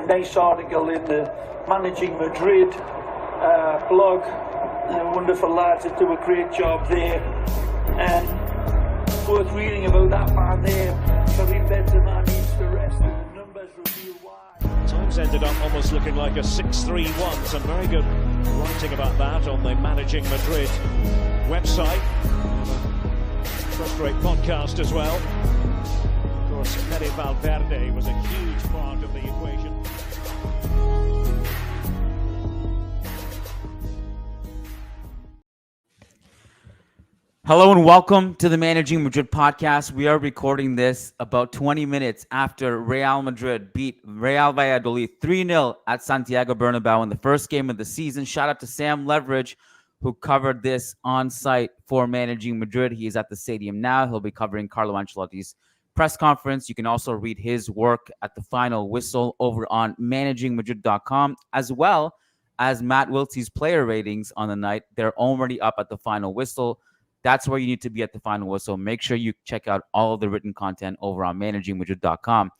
nice article in the Managing Madrid blog. Wonderful lads that do a great job there. And worth reading about that man there. Karim Benzema needs to rest, and the numbers reveal why. Times ended up almost looking like a 6-3-1. Some very good writing about that on the Managing Madrid website. First rate podcast as well. Of course, Fede Valverde was a huge part of the equation. Hello and welcome to the Managing Madrid podcast. We are recording this about 20 minutes after Real Madrid beat Real Valladolid 3-0 at Santiago Bernabeu in the first game of the season. Shout out to Sam Leverage, who covered this on site for Managing Madrid. He is at the stadium now. He'll be covering Carlo Ancelotti's press conference. You can also read his work at the final whistle over on managingmadrid.com, as well as Matt Wiltsey's player ratings on the night. They're already up at the final whistle. That's where you need to be at the final whistle. Make sure you check out all of the written content over on managingmadrid.com.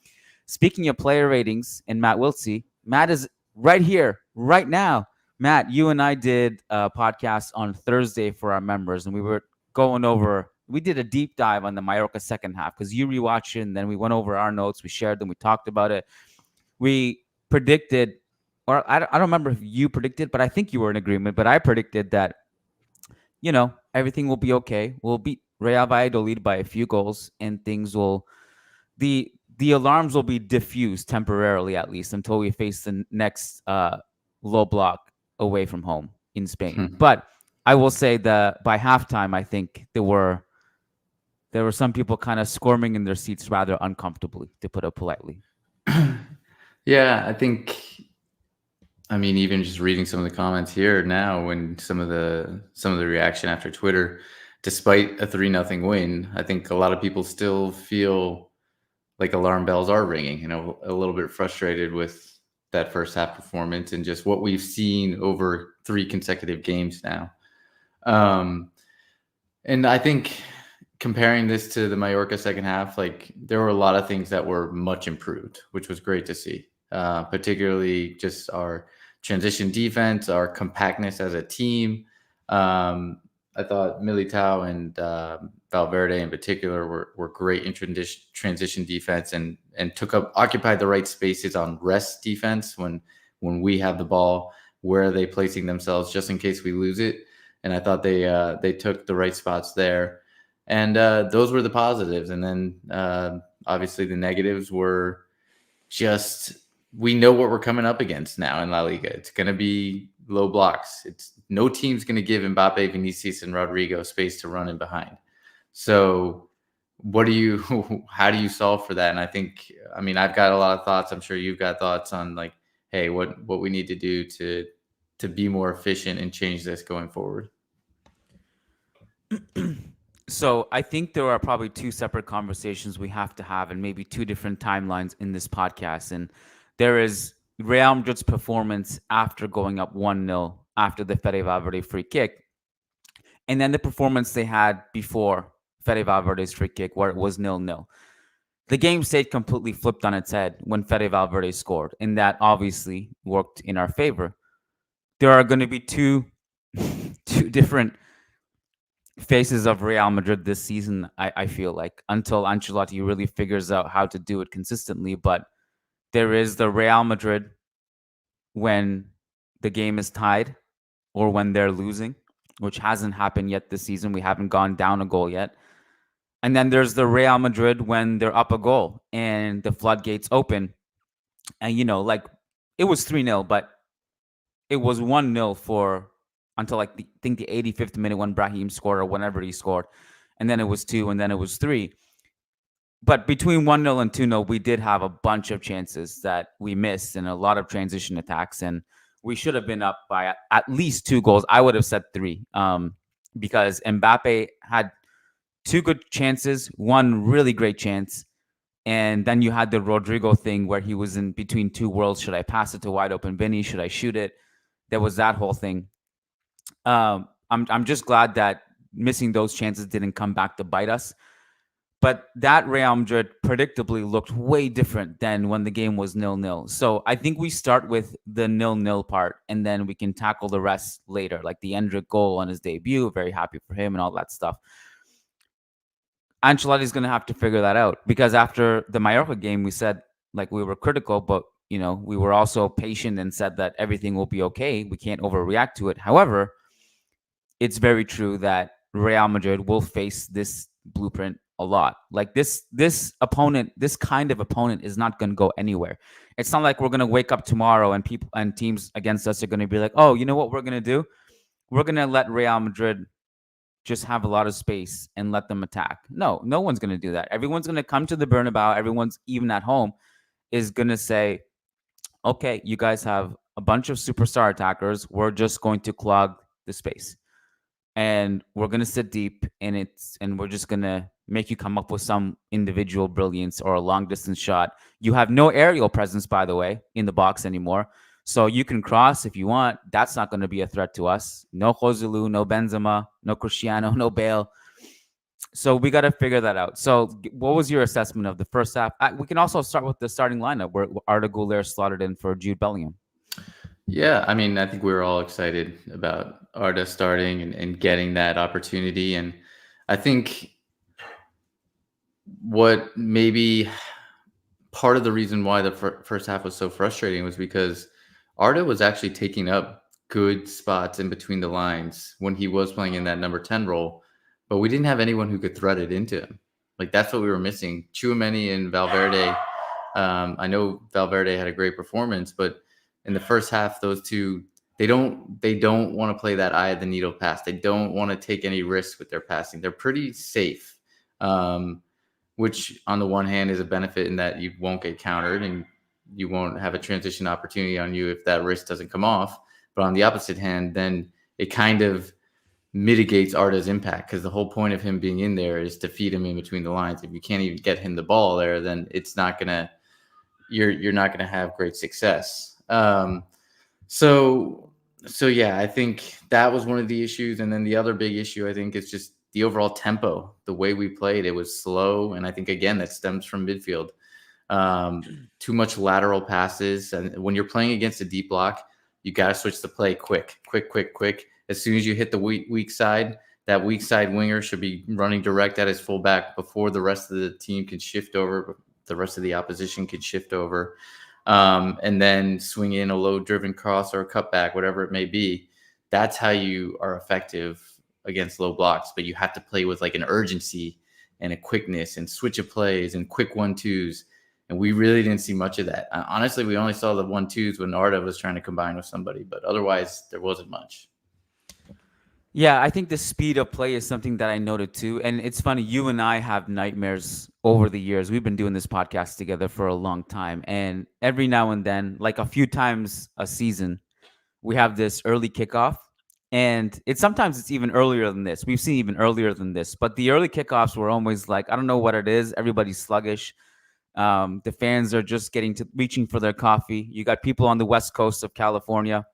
Speaking of player ratings and Matt Wiltsey, Matt is right here, right now. Matt, you and I did a podcast on Thursday for our members, and we were going over, we did a deep dive on the Mallorca second half because you rewatched it, and then we went over our notes, we shared them, we talked about it. We predicted, or I don't remember if you predicted, but I think you were in agreement, but I predicted that, you know, everything will be okay. We'll beat Real Valladolid by a few goals, and things will, the alarms will be diffused temporarily, at least, until we face the next low block away from home in Spain. But I will say that by halftime, I think there were some people kind of squirming in their seats rather uncomfortably, to put it politely. Yeah, I think, even just reading some of the comments here now, when some of the reaction after Twitter, despite a 3-0 win, I think a lot of people still feel like alarm bells are ringing, a little bit frustrated with that first half performance and just what we've seen over 3 consecutive games now. And I think comparing this to the Mallorca second half, like there were a lot of things that were much improved, which was great to see, particularly just our transition defense, our compactness as a team. I thought Militao and Valverde in particular were great in transition defense and occupied the right spaces on rest defense when we have the ball. Where are they placing themselves just in case we lose it? And I thought they took the right spots there. And those were the positives. And then obviously the negatives were just, we know what we're coming up against now in La Liga. It's going to be low blocks. No team's going to give Mbappé, Vinicius, and Rodrigo space to run in behind. So how do you solve for that? And I think, I've got a lot of thoughts. I'm sure you've got thoughts on like, hey, what we need to do to be more efficient and change this going forward. So I think there are probably 2 separate conversations we have to have, and maybe 2 different timelines in this podcast. And there is Real Madrid's performance after going up 1-0 after the Fede Valverde free kick, and then the performance they had before Fede Valverde's free kick, where it was 0-0. The game state completely flipped on its head when Fede Valverde scored, and that obviously worked in our favor. There are going to be two different faces of Real Madrid this season, I feel like, until Ancelotti really figures out how to do it consistently. But there is the Real Madrid when the game is tied or when they're losing, which hasn't happened yet this season. We haven't gone down a goal yet. And then there's the Real Madrid when they're up a goal and the floodgates open. And, it was 3-0, but it was 1-0 until I think the 85th minute when Brahim scored or whenever he scored. And then it was 2, and then it was 3. But between 1-0 and 2-0, we did have a bunch of chances that we missed and a lot of transition attacks. And we should have been up by at least 2 goals. I would have said 3 because Mbappé had 2 good chances, 1 really great chance. And then you had the Rodrigo thing where he was in between 2 worlds. Should I pass it to wide open Vinny? Should I shoot it? There was that whole thing. I'm just glad that missing those chances didn't come back to bite us. But that Real Madrid predictably looked way different than when the game was 0-0. So I think we start with the 0-0 part, and then we can tackle the rest later, like the Endrick goal on his debut. Very happy for him and all that stuff. Ancelotti's going to have to figure that out, because after the Mallorca game, we said, like, we were critical, but we were also patient and said that everything will be okay. We can't overreact to it. However, it's very true that Real Madrid will face this blueprint a lot. Like this opponent, this kind of opponent is not going to go anywhere. It's not like we're going to wake up tomorrow and people and teams against us are going to be like, "Oh, you know what we're going to do? We're going to let Real Madrid just have a lot of space and let them attack." No, no one's going to do that. Everyone's going to come to the Bernabeu. Everyone's, even at home, is going to say, "Okay, you guys have a bunch of superstar attackers. We're just going to clog the space. And we're going to sit deep and we're just going to make you come up with some individual brilliance or a long distance shot. You have no aerial presence, by the way, in the box anymore. So you can cross if you want. That's not going to be a threat to us. No Joselu, no Benzema, no Cristiano, no Bale. So we got to figure that out. So what was your assessment of the first half? We can also start with the starting lineup where Arda Güler slotted in for Jude Bellingham. Yeah, I mean, I think we were all excited about Arda starting and getting that opportunity. And I think what maybe part of the reason why the first half was so frustrating was because Arda was actually taking up good spots in between the lines when he was playing in that number 10 role, but we didn't have anyone who could thread it into him. Like, that's what we were missing. Tchouaméni and Valverde. I know Valverde had a great performance, but in the first half, those two, they don't want to play that eye of the needle pass. They don't want to take any risks with their passing. They're pretty safe, which on the one hand is a benefit in that you won't get countered and you won't have a transition opportunity on you if that risk doesn't come off. But on the opposite hand, then it kind of mitigates Arda's impact, because the whole point of him being in there is to feed him in between the lines. If you can't even get him the ball there, then it's not gonna you're not gonna have great success. So yeah, I think that was one of the issues. And then the other big issue, I think, is just the overall tempo, the way we played. It was slow. And I think, again, that stems from midfield. Too much lateral passes. And when you're playing against a deep block, you got to switch the play quick. As soon as you hit the weak side, that weak side winger should be running direct at his fullback before the rest of the team can shift over, the rest of the opposition can shift over. And then swing in a low-driven cross or a cutback, whatever it may be. That's how you are effective against low blocks. But you have to play with like an urgency and a quickness and switch of plays and quick 1-2s. And we really didn't see much of that. Honestly, we only saw the 1-2s when Arda was trying to combine with somebody. But otherwise, there wasn't much. Yeah, I think the speed of play is something that I noted too. And it's funny, you and I have nightmares over the years. We've been doing this podcast together for a long time. And every now and then, like a few times a season, we have this early kickoff. And sometimes it's even earlier than this. We've seen even earlier than this. But the early kickoffs were always like, I don't know what it is. Everybody's sluggish. The fans are just reaching for their coffee. You got people on the west coast of California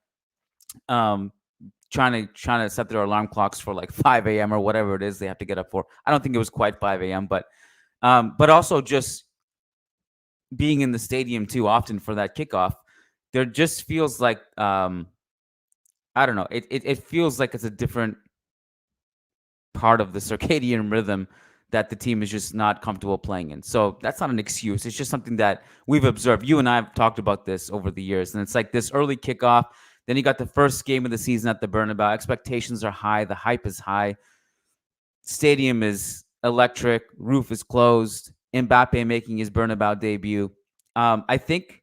trying to set their alarm clocks for like 5 a.m. or whatever it is they have to get up for. I don't think it was quite 5 a.m., but also just being in the stadium too often for that kickoff, there just feels like I don't know. It feels like it's a different part of the circadian rhythm that the team is just not comfortable playing in. So that's not an excuse. It's just something that we've observed. You and I have talked about this over the years, and it's like this early kickoff. Then you got the first game of the season at the Bernabeu. Expectations are high. The hype is high. Stadium is electric. Roof is closed. Mbappé making his Bernabeu debut. I think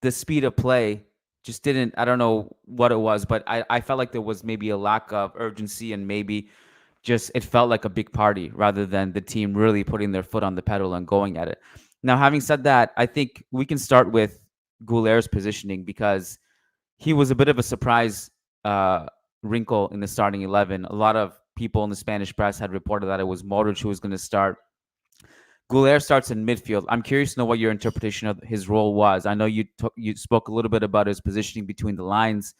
the speed of play just didn't, I don't know what it was, but I felt like there was maybe a lack of urgency, and maybe just it felt like a big party rather than the team really putting their foot on the pedal and going at it. Now, having said that, I think we can start with Gouler's positioning, because he was a bit of a surprise wrinkle in the starting 11. A lot of people in the Spanish press had reported that it was Modric who was going to start. Gouler starts in midfield. I'm curious to know what your interpretation of his role was. I know you spoke a little bit about his positioning between the lines.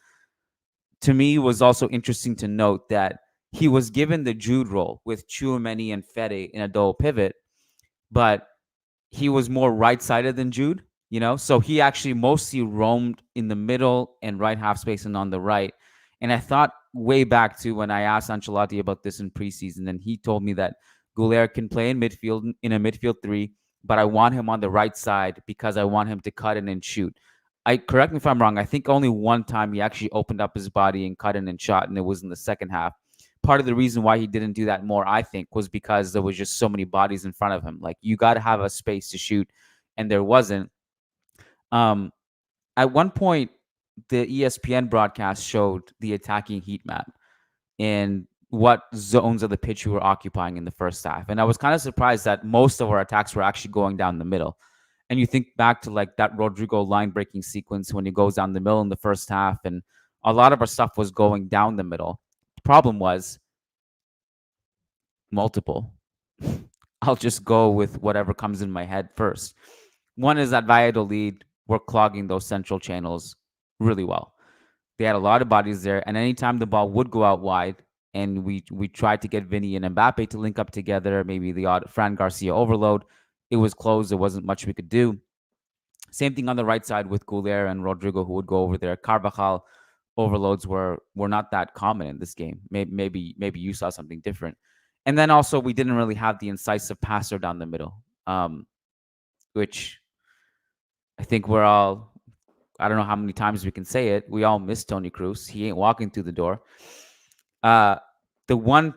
To me, it was also interesting to note that he was given the Jude role with Chouameni and Fede in a double pivot, but he was more right-sided than Jude, so he actually mostly roamed in the middle and right half space and on the right. And I thought way back to when I asked Ancelotti about this in preseason, and he told me that Goulet can play in midfield in a midfield three, but I want him on the right side because I want him to cut in and shoot. Correct me if I'm wrong. I think only one time he actually opened up his body and cut in and shot, and it was in the second half. Part of the reason why he didn't do that more, I think, was because there was just so many bodies in front of him. Like, you got to have a space to shoot, and there wasn't. At one point, the ESPN broadcast showed the attacking heat map and what zones of the pitch we were occupying in the first half. And I was kind of surprised that most of our attacks were actually going down the middle. And you think back to like that Rodrigo line breaking sequence when he goes down the middle in the first half, and a lot of our stuff was going down the middle. The problem was multiple. I'll just go with whatever comes in my head first. One is that Valladolid were clogging those central channels really well. They had a lot of bodies there, and anytime the ball would go out wide, and we tried to get Vinny and Mbappe to link up together, maybe the odd Fran Garcia overload, it was closed. There wasn't much we could do. Same thing on the right side with Goulet and Rodrigo, who would go over there. Carvajal overloads were not that common in this game. Maybe you saw something different. And then also we didn't really have the incisive passer down the middle, which I think we're all, I don't know how many times we can say it, we all miss Toni Kroos. He ain't walking through the door. The one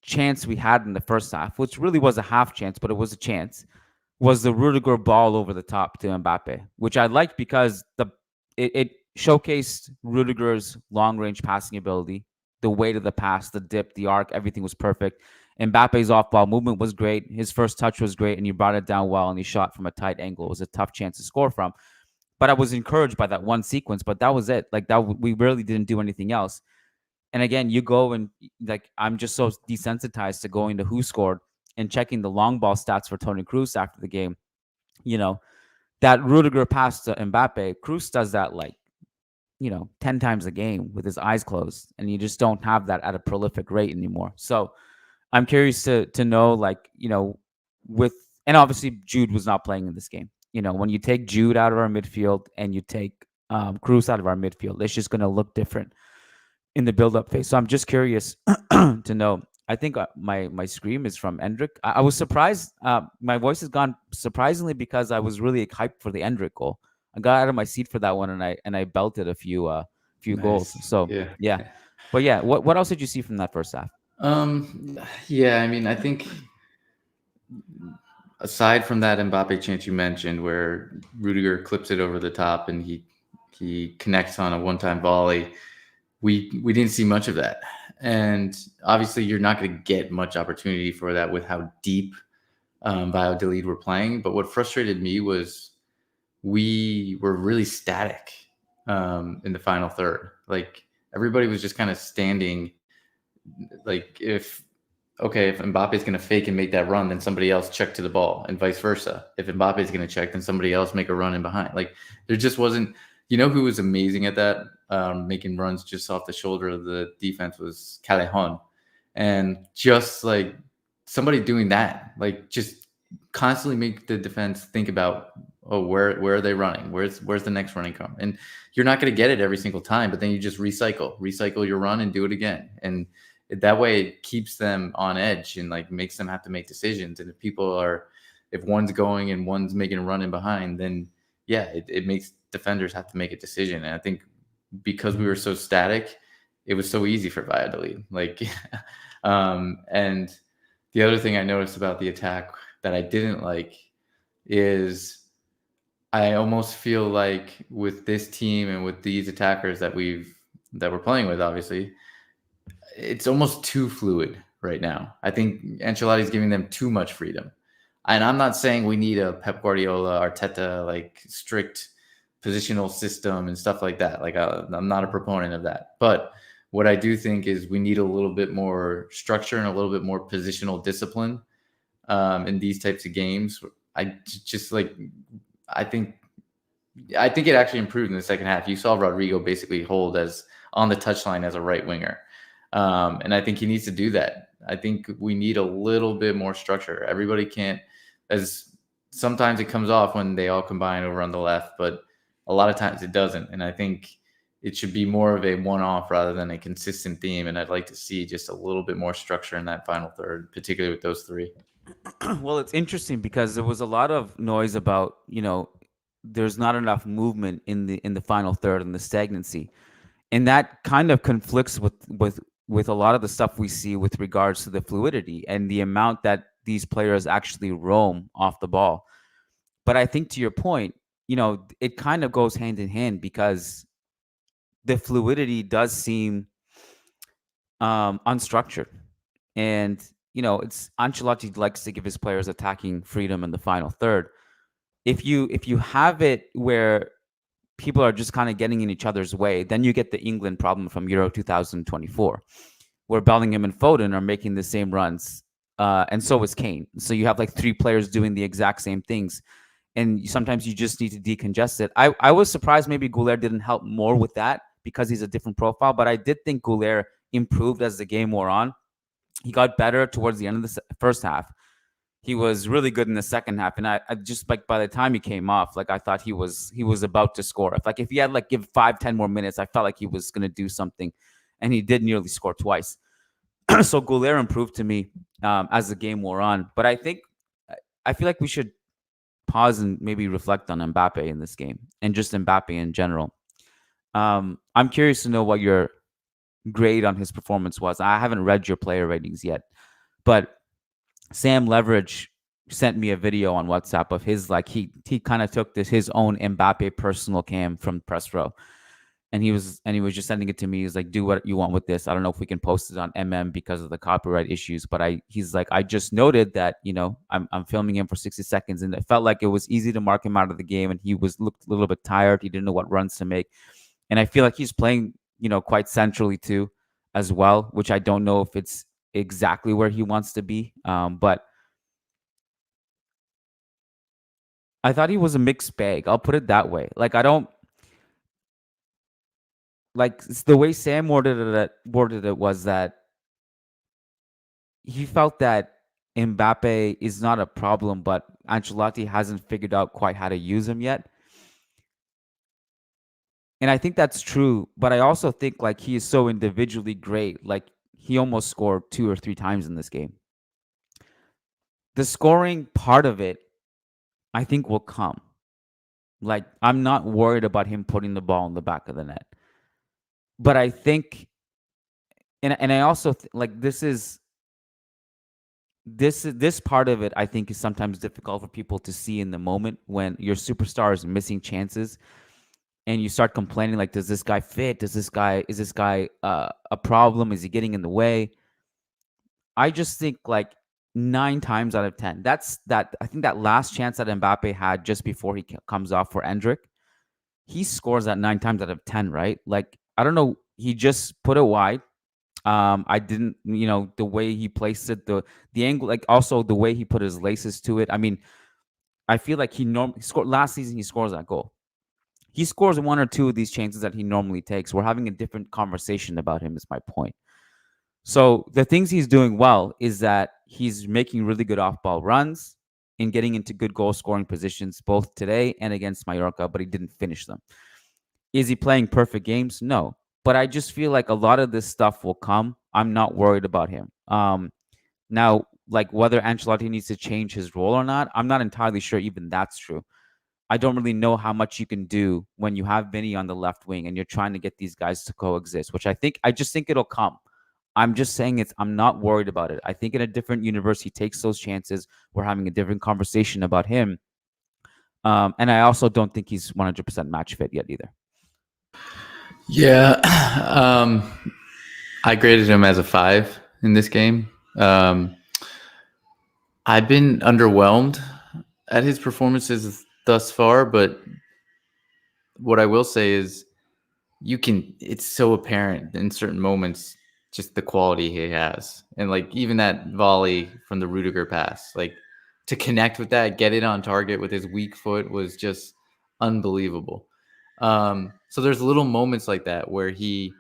chance we had in the first half, which really was a half chance, but it was a chance, was the Rudiger ball over the top to Mbappe, which I liked because it showcased Rudiger's long-range passing ability, the weight of the pass, the dip, the arc, everything was perfect. Mbappe's off-ball movement was great. His first touch was great, and he brought it down well, and he shot from a tight angle. It was a tough chance to score from. But I was encouraged by that one sequence, but that was it. Like, that we really didn't do anything else. And again, you go and, like, I'm just so desensitized to going to who scored and checking the long ball stats for Toni Kroos after the game. That Rudiger pass to Mbappe, Kroos does that 10 times a game with his eyes closed, and you just don't have that at a prolific rate anymore. So I'm curious to know, and obviously Jude was not playing in this game. When you take Jude out of our midfield and you take Kroos out of our midfield, it's just going to look different in the build-up phase. So I'm just curious to know. I think my scream is from Endrick. I was surprised. My voice has gone surprisingly because I was really hyped for the Endrick goal. I got out of my seat for that one, and I belted a few nice. Goals. So yeah. But yeah, what else did you see from that first half? Yeah, I mean, I think aside from that Mbappe chance you mentioned, where Rudiger clips it over the top and he connects on a one-time volley, we didn't see much of that. And obviously, you're not going to get much opportunity for that with how deep Valladolid were playing. But what frustrated me was we were really static in the final third. Like, everybody was just kind of standing. Like, if Mbappe is going to fake and make that run, then somebody else check to the ball, and vice versa. If Mbappe is going to check, then somebody else make a run in behind. Like, there just wasn't. Who was amazing at that, making runs just off the shoulder of the defense, was Callejon. And just like somebody doing that, like, just constantly make the defense think about, where are they running? Where's the next running come? And you're not going to get it every single time, but then you just recycle your run and do it again. And that way it keeps them on edge and like makes them have to make decisions. And if one's going and one's making a run in behind, then yeah, it makes defenders have to make a decision. And I think because we were so static, it was so easy for Valladolid. Like, and the other thing I noticed about the attack that I didn't like is I almost feel like with this team and with these attackers that we're playing with, obviously, it's almost too fluid right now. I think Ancelotti is giving them too much freedom. And I'm not saying we need a Pep Guardiola, Arteta, like, strict positional system and stuff like that. Like, I'm not a proponent of that. But what I do think is we need a little bit more structure and a little bit more positional discipline in these types of games. I think it actually improved in the second half. You saw Rodrigo basically hold as on the touchline as a right winger. And I think he needs to do that. I think we need a little bit more structure. Everybody can't, as sometimes it comes off when they all combine over on the left, but a lot of times it doesn't. And I think it should be more of a one-off rather than a consistent theme. And I'd like to see just a little bit more structure in that final third, particularly with those three. Well, it's interesting because there was a lot of noise about, there's not enough movement in the final third and the stagnancy. And that kind of conflicts with a lot of the stuff we see with regards to the fluidity and the amount that these players actually roam off the ball. But I think to your point, it kind of goes hand in hand because the fluidity does seem unstructured. And, it's Ancelotti likes to give his players attacking freedom in the final third. If you have it where people are just kind of getting in each other's way, then you get the England problem from Euro 2024, where Bellingham and Foden are making the same runs, and so is Kane. So you have like three players doing the exact same things, and sometimes you just need to decongest it. I was surprised maybe Goulet didn't help more with that because he's a different profile, but I did think Goulet improved as the game wore on. He got better towards the end of the first half. He was really good in the second half, and I just like by the time he came off, like I thought he was about to score. If he had like give 5-10 more minutes, I felt like he was going to do something, and he did nearly score twice. So Goulet improved to me as the game wore on. But I feel like we should pause and maybe reflect on Mbappe in this game and just Mbappe in general. I'm curious to know what your grade on his performance was. I haven't read your player ratings yet, but Sam Leverage sent me a video on WhatsApp of his he kind of took his own Mbappe personal cam from press row, and he was just sending it to me. He's like, do what you want with this. I don't know if we can post it on because of the copyright issues, but he's like, I just noted that I'm filming him for 60 seconds, and it felt like it was easy to mark him out of the game, and he looked a little bit tired. He didn't know what runs to make, and I feel like he's playing quite centrally too, as well, which I don't know if it's exactly where he wants to be. But I thought he was a mixed bag. I'll put it that way. I don't like the way Sam worded it was that he felt that Mbappe is not a problem, but Ancelotti hasn't figured out quite how to use him yet. And I think that's true, but I also think he is so individually great. He almost scored 2 or 3 times in this game. The scoring part of it, I think, will come. I'm not worried about him putting the ball in the back of the net. But I think, and I also this part of it, I think, is sometimes difficult for people to see in the moment when your superstar is missing chances. And you start complaining, does this guy fit? Is this guy a problem? Is he getting in the way? I just think 9 times out of 10, I think that last chance that Mbappe had just before he comes off for Endrick, he scores that 9 times out of 10, right? I don't know, he just put it wide. I didn't, the way he placed it, the angle, also the way he put his laces to it. I mean, I feel like he normally scored last season. He scores that goal. He scores 1 or 2 of these chances that he normally takes. We're having a different conversation about him, is my point. So the things he's doing well is that he's making really good off-ball runs and getting into good goal-scoring positions, both today and against Mallorca, but he didn't finish them. Is he playing perfect games? No. But I just feel like a lot of this stuff will come. I'm not worried about him. Now, whether Ancelotti needs to change his role or not, I'm not entirely sure even that's true. I don't really know how much you can do when you have Vinny on the left wing and you're trying to get these guys to coexist, which I just think it'll come. I'm just saying I'm not worried about it. I think in a different universe, he takes those chances. We're having a different conversation about him. And I also don't think he's 100% match fit yet either. Yeah. I graded him as a 5 in this game. I've been underwhelmed at his performances thus far, but what I will say is it's so apparent in certain moments just the quality he has. And even that volley from the Rudiger pass, to connect with that, get it on target with his weak foot was just unbelievable. So there's little moments like that where he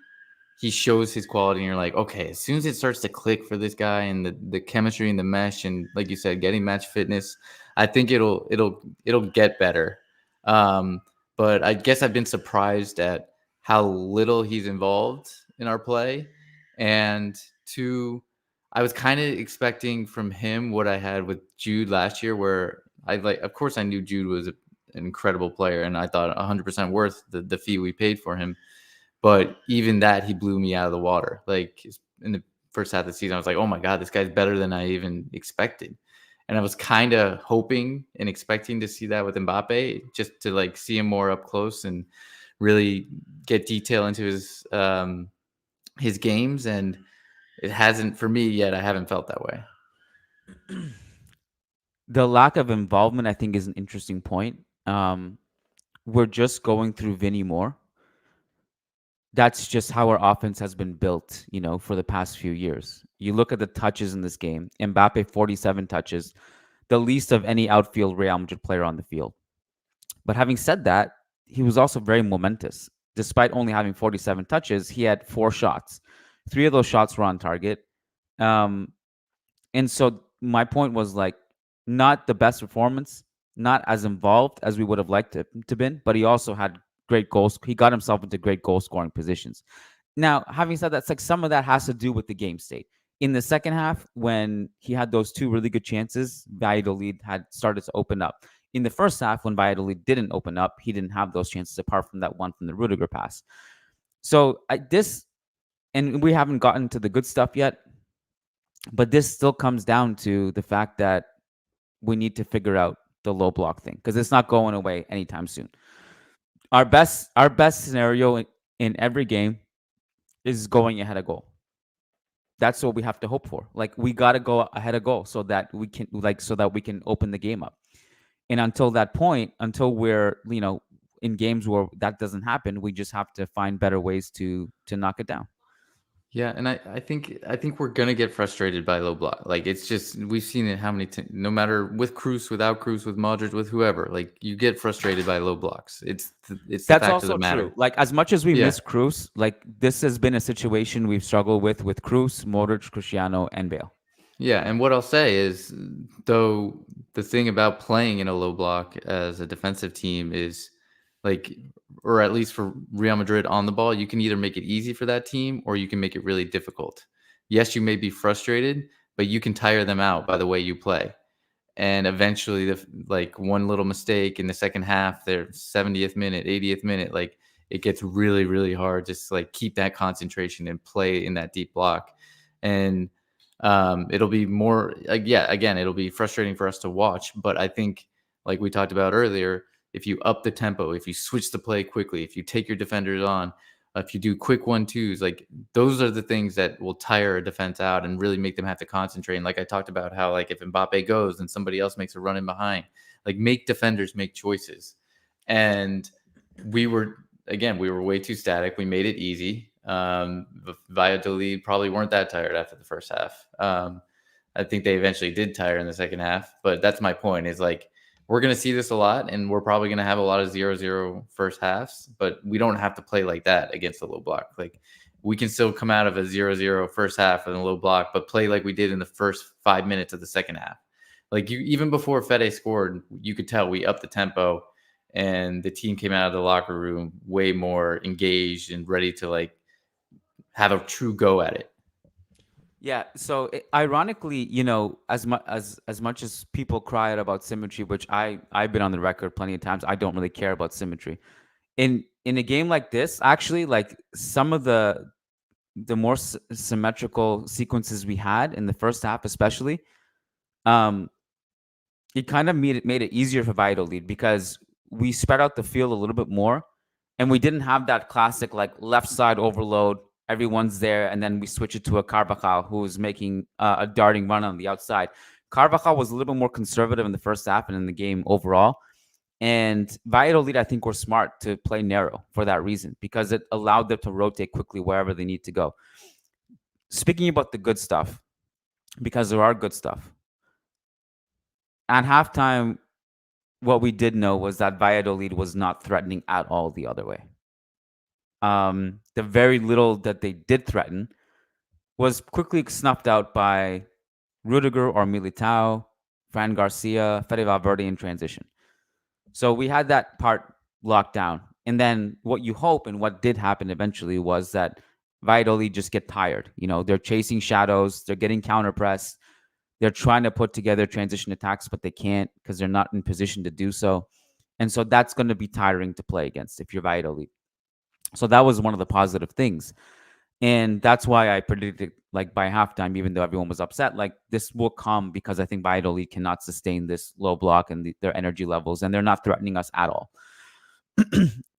he shows his quality, and you're like, okay, as soon as it starts to click for this guy and the chemistry and the mesh, and like you said, getting match fitness, I think it'll get better. Um, but I guess I've been surprised at how little he's involved in our play, and two, I was kind of expecting from him what I had with Jude last year, where of course, I knew Jude was an incredible player, and I thought 100% worth the fee we paid for him. But even that, he blew me out of the water. Like in the first half of the season, I was like, oh my God, this guy's better than I even expected. And I was kind of hoping and expecting to see that with Mbappe, just to like see him more up close and really get detail into his games. And it hasn't, for me yet, I haven't felt that way. The lack of involvement, I think, is an interesting point. We're just going through Vinny more. That's just how our offense has been built, for the past few years. You look at the touches in this game. Mbappe, 47 touches, the least of any outfield Real Madrid player on the field. But having said that, he was also very momentous. Despite only having 47 touches, he had 4 shots. 3 of those shots were on target. And so my point was like, not the best performance, not as involved as we would have liked it to been, but he also had great goals. He got himself into great goal scoring positions. Now, having said that, it's like some of that has to do with the game state. In the second half, when he had those 2 really good chances, Valladolid had started to open up. In the first half, when Valladolid didn't open up, he didn't have those chances apart from that one from the Rudiger pass. So and we haven't gotten to the good stuff yet, but this still comes down to the fact that we need to figure out the low block thing because it's not going away anytime soon. Our best scenario in every game is going ahead of goal. That's what we have to hope for. Like we got to go ahead of goal so that we can open the game up. And until that point, until we're in games where that doesn't happen, we just have to find better ways to knock it down. Yeah, and I think we're gonna get frustrated by low block. Like it's just we've seen it how many no matter with Cruz, without Cruz, with Modric, with whoever. Like you get frustrated by low blocks. It's the That's fact of also the matter. true. Like as much as we Yeah. miss Cruz, like this has been a situation we've struggled with Cruz, Modric, Cristiano, and Bale. Yeah, and what I'll say is, though, the thing about playing in a low block as a defensive team is like, or at least for Real Madrid on the ball, you can either make it easy for that team or you can make it really difficult. Yes, you may be frustrated, but you can tire them out by the way you play. And eventually, like one little mistake in the second half, their 70th minute, 80th minute, like it gets really, really hard just to like keep that concentration and play in that deep block. And it'll be more like, yeah, again, it'll be frustrating for us to watch, but I think like we talked about earlier, if you up the tempo, if you switch the play quickly, if you take your defenders on, if you do quick 1-2s, like those are the things that will tire a defense out and really make them have to concentrate. And like I talked about how like if Mbappe goes and somebody else makes a run in behind, like make defenders make choices. And we were way too static. We made it easy. Valladolid probably weren't that tired after the first half. I think they eventually did tire in the second half, but that's my point is like, we're going to see this a lot and we're probably going to have a lot of 0-0 first halves, but we don't have to play like that against the low block. Like we can still come out of a 0-0 first half in a low block, but play like we did in the first 5 minutes of the second half. Like even before Fede scored, you could tell we upped the tempo and the team came out of the locker room way more engaged and ready to like have a true go at it. Yeah. So ironically, as much as people cry out about symmetry, which I've been on the record plenty of times, I don't really care about symmetry. In a game like this, actually, like some of the more symmetrical sequences we had in the first half, especially, um, it kind of made it easier for Valladolid because we spread out the field a little bit more, and we didn't have that classic like left side overload. Everyone's there, and then we switch it to a Carvajal who's making a darting run on the outside. Carvajal was a little bit more conservative in the first half and in the game overall. And Valladolid, I think, were smart to play narrow for that reason because it allowed them to rotate quickly wherever they need to go. Speaking about the good stuff, because there are good stuff. At halftime, what we did know was that Valladolid was not threatening at all the other way. The very little that they did threaten was quickly snuffed out by Rudiger or Militao, Fran Garcia, Fede Valverde in transition. So we had that part locked down. And then what you hope and what did happen eventually was that Valladolid just get tired. They're chasing shadows, they're getting counter pressed, they're trying to put together transition attacks, but they can't because they're not in position to do so. And so that's going to be tiring to play against if you're Valladolid. So that was one of the positive things. And that's why I predicted, like, by halftime, even though everyone was upset, like, this will come because I think Valladolid cannot sustain this low block and their energy levels, and they're not threatening us at all.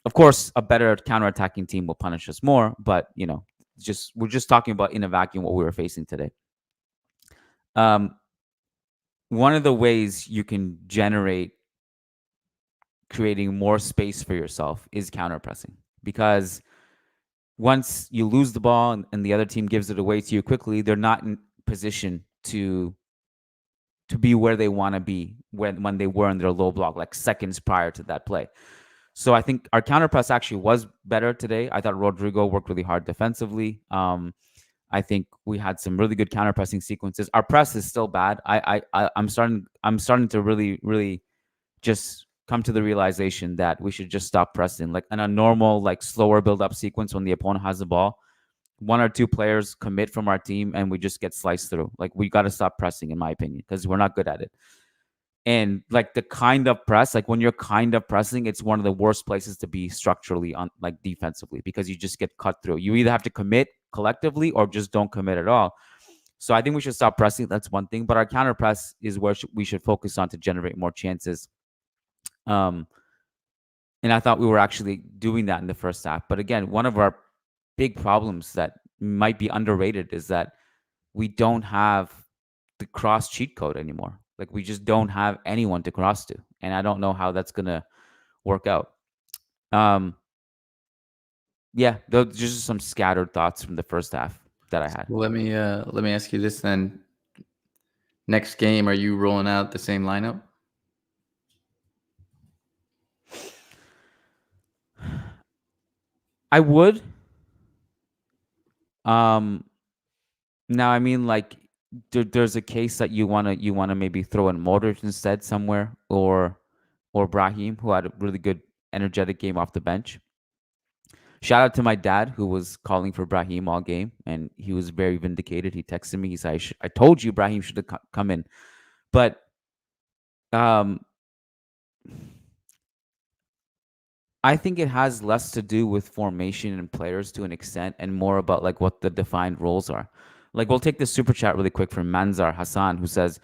Of course, a better counterattacking team will punish us more, but, we're just talking about in a vacuum what we were facing today. One of the ways you can generate creating more space for yourself is counterpressing, because once you lose the ball and the other team gives it away to you quickly, they're not in position to be where they want to be when they were in their low block, like seconds prior to that play. So I think our counter press actually was better today. I thought Rodrigo worked really hard defensively. I think we had some really good counter pressing sequences. Our press is still bad. I'm starting to really just come to the realization that we should just stop pressing. Like in a normal, like slower build up sequence, when the opponent has the ball, one or two players commit from our team and we just get sliced through. Like, we got to stop pressing, in my opinion, because we're not good at it. And like the kind of press, like when you're kind of pressing, it's one of the worst places to be structurally on, like defensively, because you just get cut through. You either have to commit collectively or just don't commit at all. So I think we should stop pressing. That's one thing. But our counter press is where we should focus on to generate more chances. And I thought we were actually doing that in the first half. But again, one of our big problems that might be underrated is that we don't have the cross cheat code anymore. Like, we just don't have anyone to cross to. And I don't know how that's going to work out. Yeah, those are just some scattered thoughts from the first half that I had. Well, let me ask you this then. Next game, are you rolling out the same lineup? I would. Now, I mean, like, there's a case that you wanna maybe throw in Modric instead somewhere, or Brahim, who had a really good energetic game off the bench. Shout out to my dad, who was calling for Brahim all game, and he was very vindicated. He texted me. He said, "I told you Brahim should have come in," but I think it has less to do with formation and players to an extent, and more about like what the defined roles are. Like, we'll take this super chat really quick from Manzar Hassan, who says,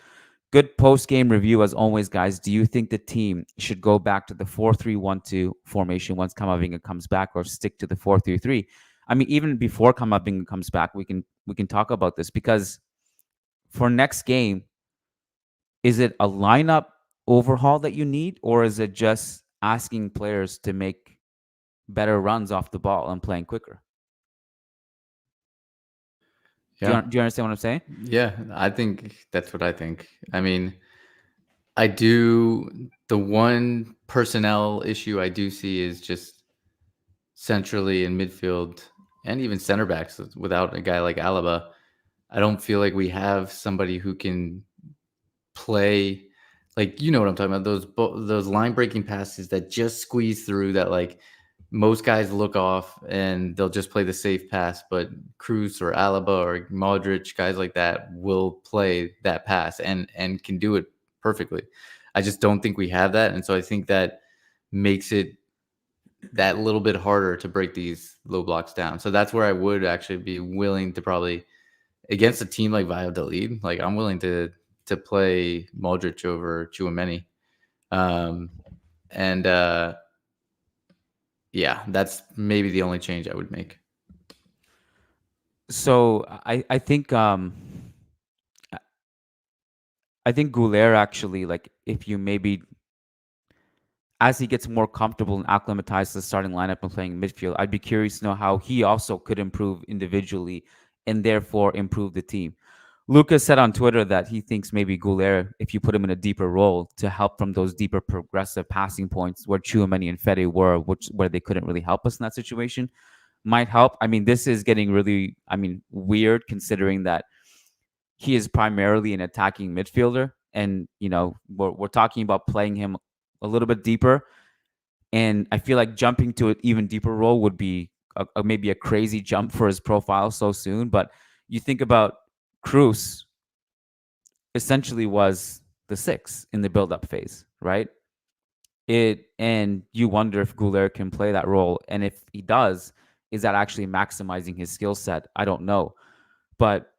"Good post-game review as always, guys. Do you think the team should go back to the 4-3-1-2 formation once Kamavinga comes back, or stick to the 4-3-3?" I mean, even before Kamavinga comes back, we can talk about this, because for next game, is it a lineup overhaul that you need, or is it just asking players to make better runs off the ball and playing quicker? Yeah. Do you understand what I'm saying? Yeah, I think that's what I think. I mean, I do. The one personnel issue I do see is just centrally in midfield and even center backs. Without a guy like Alaba, I don't feel like we have somebody who can play, like, you know what I'm talking about, those line breaking passes that just squeeze through, that like most guys look off and they'll just play the safe pass, but Cruz or Alaba or Modric, guys like that, will play that pass and can do it perfectly. I just don't think we have that, and so I think that makes it that little bit harder to break these low blocks down. So that's where I would actually be willing to, probably against a team like Valladolid, like I'm willing to play Modric over Tchouaméni. Yeah, that's maybe the only change I would make. So I think Goulet actually, like, if you maybe, as he gets more comfortable and acclimatized to the starting lineup and playing midfield, I'd be curious to know how he also could improve individually and therefore improve the team. Lucas said on Twitter that he thinks maybe Goulet, if you put him in a deeper role to help from those deeper progressive passing points where Tchouaméni and Fede were, where they couldn't really help us in that situation. might help. I mean, this is getting really, I mean, weird considering that he is primarily an attacking midfielder, and we're talking about playing him a little bit deeper. And I feel like jumping to an even deeper role would be maybe a crazy jump for his profile so soon. But you think about Cruz essentially was the six in the build-up phase, right? And you wonder if Goulet can play that role, and if he does, is that actually maximizing his skill set? I don't know, but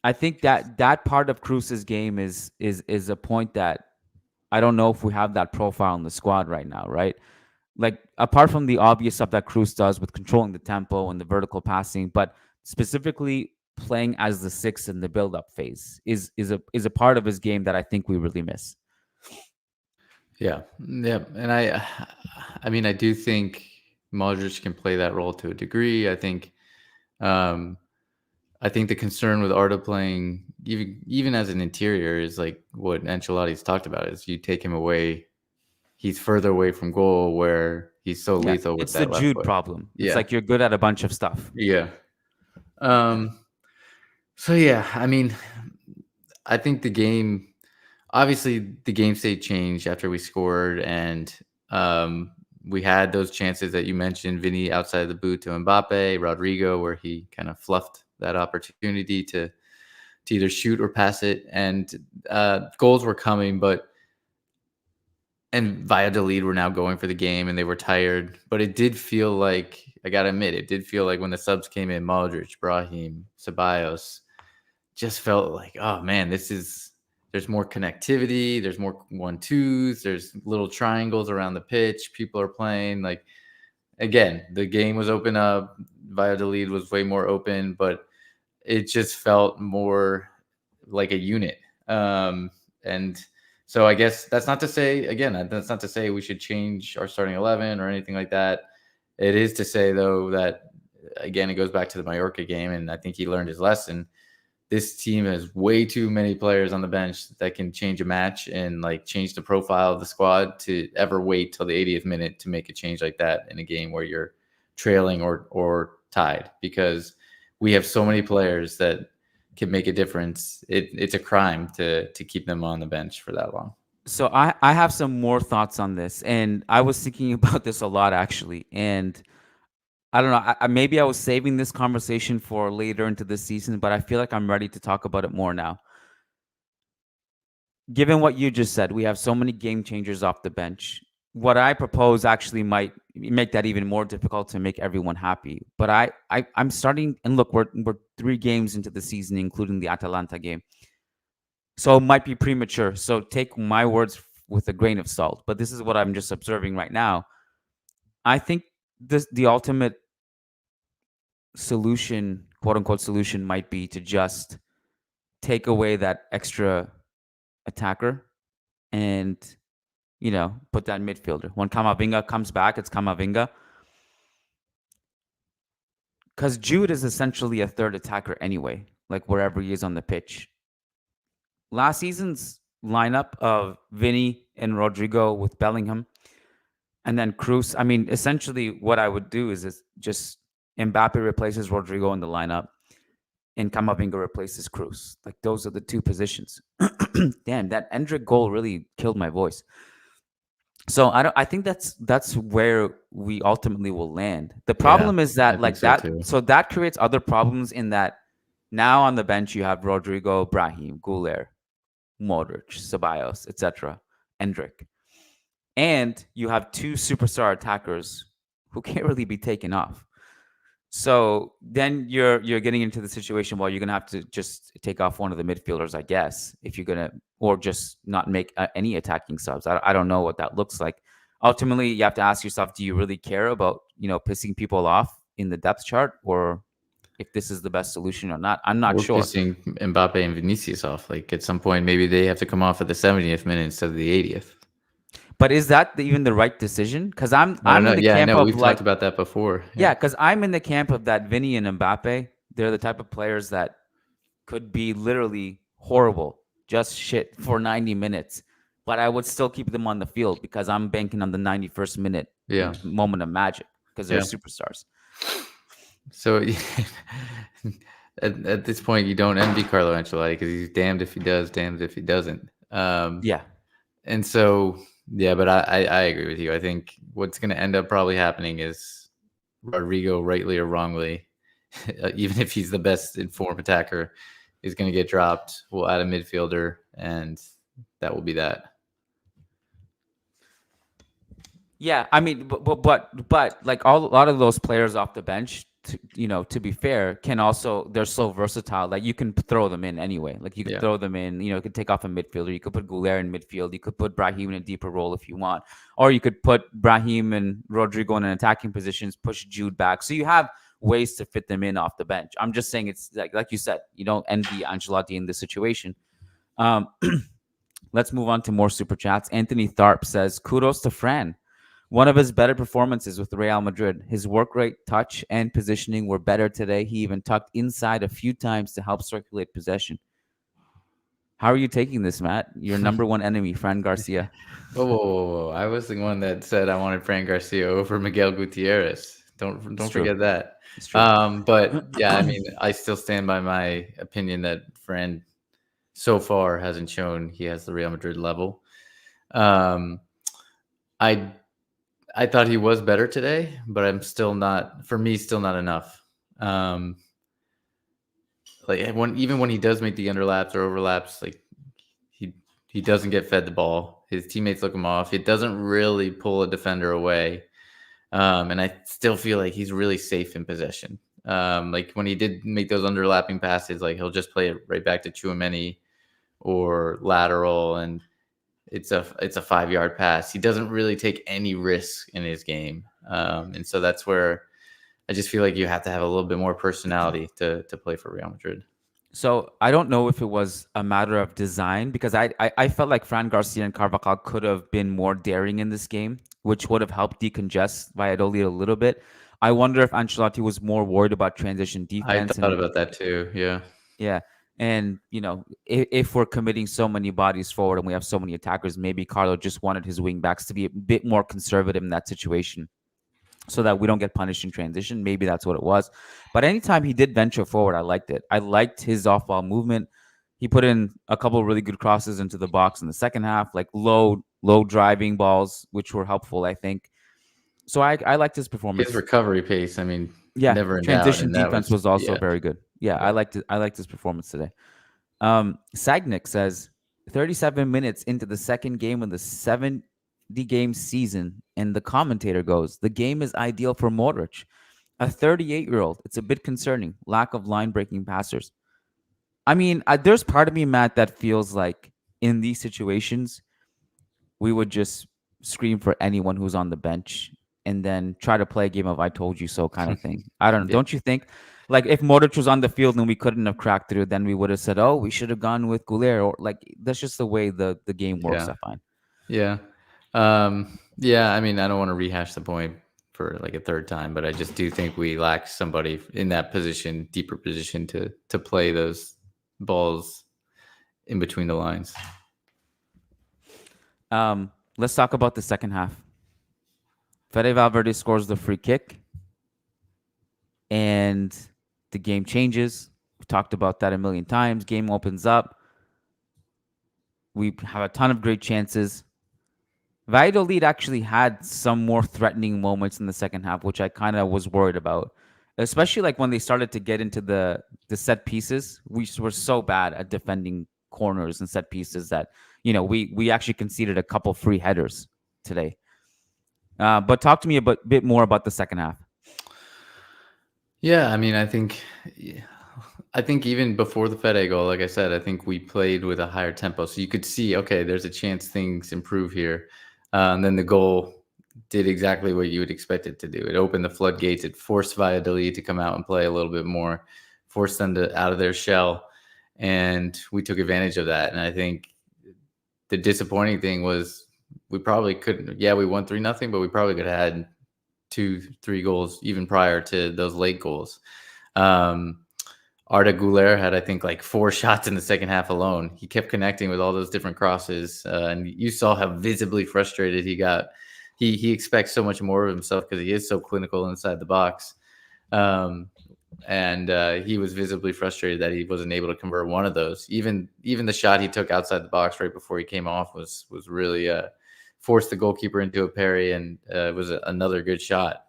I think that part of Cruz's game is a point that I don't know if we have that profile in the squad right now, right? Like, apart from the obvious stuff that Cruz does with controlling the tempo and the vertical passing, but specifically playing as the six in the build-up phase is a part of his game that I think we really miss. Yeah, yeah, and I mean, I do think Modric can play that role to a degree. Um, I think the concern with Arda playing even as an interior is like what Ancelotti's talked about, is you take him away, he's further away from goal where he's so Yeah, lethal with it's the that left Jude foot. problem. It's Yeah. like you're good at a bunch of stuff. Yeah. So yeah, I mean, I think obviously the game state changed after we scored, and we had those chances that you mentioned, Vinny outside the boot to Mbappe, Rodrigo, where he kind of fluffed that opportunity to either shoot or pass it, and goals were coming, and Valladolid were now going for the game, and they were tired, but it did feel like, I gotta admit, it did feel like when the subs came in, Modric, Brahim, Ceballos, just felt like, oh man, there's more connectivity, there's more 1-2s, there's little triangles around the pitch, people are playing. Like, again, the game was open up, Valladolid was way more open, but it just felt more like a unit. And so I guess that's not to say we should change our starting 11 or anything like that. It is to say, though, that, again, it goes back to the Mallorca game, and I think he learned his lesson. This team has way too many players on the bench that can change a match and like change the profile of the squad to ever wait till the 80th minute to make a change like that in a game where you're trailing or tied, because we have so many players that can make a difference. It's a crime to keep them on the bench for that long. So I have some more thoughts on this, and I was thinking about this a lot actually, and I don't know. Maybe I was saving this conversation for later into the season, but I feel like I'm ready to talk about it more now. Given what you just said, we have so many game changers off the bench. What I propose actually might make that even more difficult to make everyone happy. But I'm starting, and look, we're 3 games into the season, including the Atalanta game. So it might be premature. So take my words with a grain of salt. But this is what I'm just observing right now. I think the ultimate solution, quote unquote solution, might be to just take away that extra attacker and put that midfielder. When Camavinga comes back, it's Camavinga, because Jude is essentially a third attacker anyway, like wherever he is on the pitch. Last season's lineup of Vinny and Rodrigo with Bellingham and then Cruz, I mean, essentially what I would do is just Mbappe replaces Rodrigo in the lineup and Camavinga replaces Cruz. Like, those are the 2 positions. Damn, that Endrick goal really killed my voice. So I think that's where we ultimately will land. The problem is that so that creates other problems, in that now on the bench you have Rodrigo, Brahim, Goulet, Modric, Ceballos, etc., Endrick. And you have 2 superstar attackers who can't really be taken off. So then you're getting into the situation where you're going to have to just take off one of the midfielders, I guess, if you're going to, or just not make any attacking subs. I don't know what that looks like. Ultimately, you have to ask yourself, do you really care about, pissing people off in the depth chart, or if this is the best solution or not? I'm not sure. Pissing Mbappe and Vinicius off. Like, at some point, maybe they have to come off at the 70th minute instead of the 80th. But is that even the right decision? Because I'm in the camp of, we've talked about that before. Yeah, because I'm in the camp of that Vinny and Mbappe, they're the type of players that could be literally horrible, just shit for 90 minutes. But I would still keep them on the field because I'm banking on the 91st minute moment of magic. because they're Yeah. superstars. So at this point, you don't envy Carlo Ancelotti because he's damned if he does, damned if he doesn't. Yeah. And so, yeah, but I agree with you. I think what's going to end up probably happening is Rodrigo, rightly or wrongly, even if he's the best informed attacker, is going to get dropped. We'll add a midfielder, and that will be that. Yeah, I mean, but like a lot of those players off the bench, to be fair, can also, they're so versatile. Like you can throw them in anyway. Like you could throw them in. You could take off a midfielder. You could put Goulet in midfield. You could put Brahim in a deeper role if you want, or you could put Brahim and Rodrigo in attacking positions, push Jude back. So you have ways to fit them in off the bench. I'm just saying it's like you said, you don't envy Ancelotti in this situation. Let's move on to more super chats. Anthony Tharp says, "Kudos to Fran. One of his better performances with Real Madrid. His work rate, touch, and positioning were better today. He even tucked inside a few times to help circulate possession." How are you taking this, Matt? Your number one enemy, Fran Garcia. Whoa. I was the one that said I wanted Fran Garcia over Miguel Gutierrez. Don't forget that. It's true. But yeah, I mean, I still stand by my opinion that Fran so far hasn't shown he has the Real Madrid level. I thought he was better today, but I'm still not. For me, still not enough. Like even when he does make the underlaps or overlaps, like he doesn't get fed the ball. His teammates look him off. It doesn't really pull a defender away. And I still feel like he's really safe in possession. Like when he did make those underlapping passes, like he'll just play it right back to Tchouaméni or lateral, and it's a 5-yard pass. He doesn't really take any risk in his game. And so that's where I just feel like you have to have a little bit more personality to play for Real Madrid. So I don't know if it was a matter of design, because I felt like Fran Garcia and Carvajal could have been more daring in this game, which would have helped decongest Valladolid a little bit. I wonder if Ancelotti was more worried about transition defense. I thought about that too. Yeah. Yeah. And, if we're committing so many bodies forward and we have so many attackers, maybe Carlo just wanted his wing backs to be a bit more conservative in that situation so that we don't get punished in transition. Maybe that's what it was. But anytime he did venture forward, I liked it. I liked his off-ball movement. He put in a couple of really good crosses into the box in the second half, like low driving balls, which were helpful, I think. So I liked his performance. His recovery pace, I mean, yeah, never in transition doubt, defense was also very good. Yeah, I liked it. I liked his performance today. Sagnik says 37 minutes into the second game of the 70-game season, and the commentator goes, "The game is ideal for Modric, a 38-year-old. It's a bit concerning. Lack of line-breaking passers." I mean, there's part of me, Matt, that feels like in these situations, we would just scream for anyone who's on the bench and then try to play a game of "I told you so" kind of thing. I don't know. Don't you think? Like if Modric was on the field and we couldn't have cracked through, then we would have said, "Oh, we should have gone with Goulet." Or like that's just the way the game works. I find. Yeah. Yeah. I mean, I don't want to rehash the point for like a third time, but I just do think we lack somebody in that position, deeper position to play those balls in between the lines. Let's talk about the second half. Fede Valverde scores the free kick, and the game changes. We've talked about that a million times. Game opens up. We have a ton of great chances. Valladolid actually had some more threatening moments in the second half, which I kind of was worried about, especially like when they started to get into the set pieces. We were so bad at defending corners and set pieces that, we actually conceded a couple free headers today. But talk to me a bit more about the second half. Yeah, I mean, I think even before the Fede goal, like I said, I think we played with a higher tempo. So you could see, okay, there's a chance things improve here. And then the goal did exactly what you would expect it to do. It opened the floodgates. It forced Valladolid to come out and play a little bit more, forced them out of their shell. And we took advantage of that. And I think the disappointing thing was we probably couldn't. Yeah, we won 3-0, but we probably could have had 2-3 goals even prior to those late goals. Arda Güler had, I think, like 4 shots in the second half alone. He kept connecting with all those different crosses, and you saw how visibly frustrated he got he expects so much more of himself because he is so clinical inside the box. Um, and he was visibly frustrated that he wasn't able to convert one of those. Even the shot he took outside the box right before he came off was really forced the goalkeeper into a parry, and it was another good shot.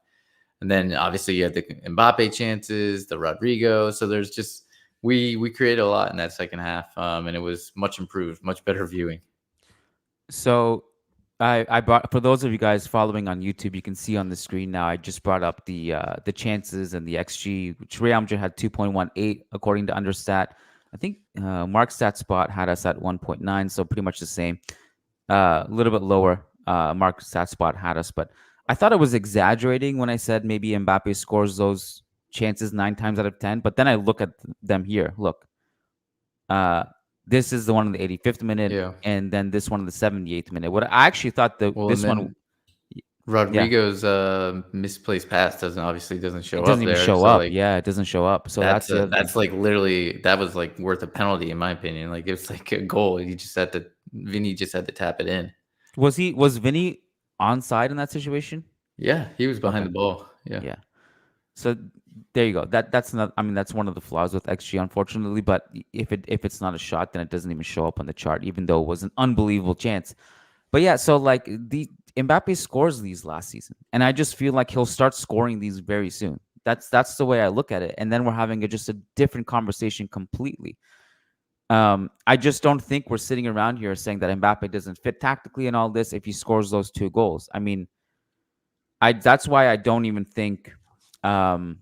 And then obviously you had the Mbappé chances, the Rodrigo. So there's just we created a lot in that second half, and it was much improved, much better viewing. So I brought, for those of you guys following on YouTube, you can see on the screen now. I just brought up the chances and the XG, which Real Madrid had 2.18 according to Understat. I think Mark Spot had us at 1.9, so pretty much the same. A little bit lower. Mark Spot had us, but I thought it was exaggerating when I said maybe Mbappe scores those chances 9 times out of 10. But then I look at them here. Look, uh, this is the one in the 85th minute, Yeah. and then this one in the 78th minute. What I actually thought that Well, this and one, then yeah, Rodrigo's misplaced pass doesn't show it up doesn't even there. show So up. like Yeah, it doesn't show up. So that's the other thing. that's like literally that was like worth a penalty in my opinion. Like it was like a goal. He just had to Vinny just had to tap it in. Was Vinny onside in that situation? Yeah, he was behind Okay. the ball. Yeah. Yeah. So there you go. That's not. I mean, that's one of the flaws with XG, unfortunately. But if it's not a shot, then it doesn't even show up on the chart, even though it was an unbelievable chance. But yeah, so like the Mbappe scores these last season, and I just feel like he'll start scoring these very soon. That's the way I look at it. And then we're having just a different conversation completely. I just don't think we're sitting around here saying that Mbappe doesn't fit tactically and all this if he scores those 2 goals. I mean, that's why I don't even think. I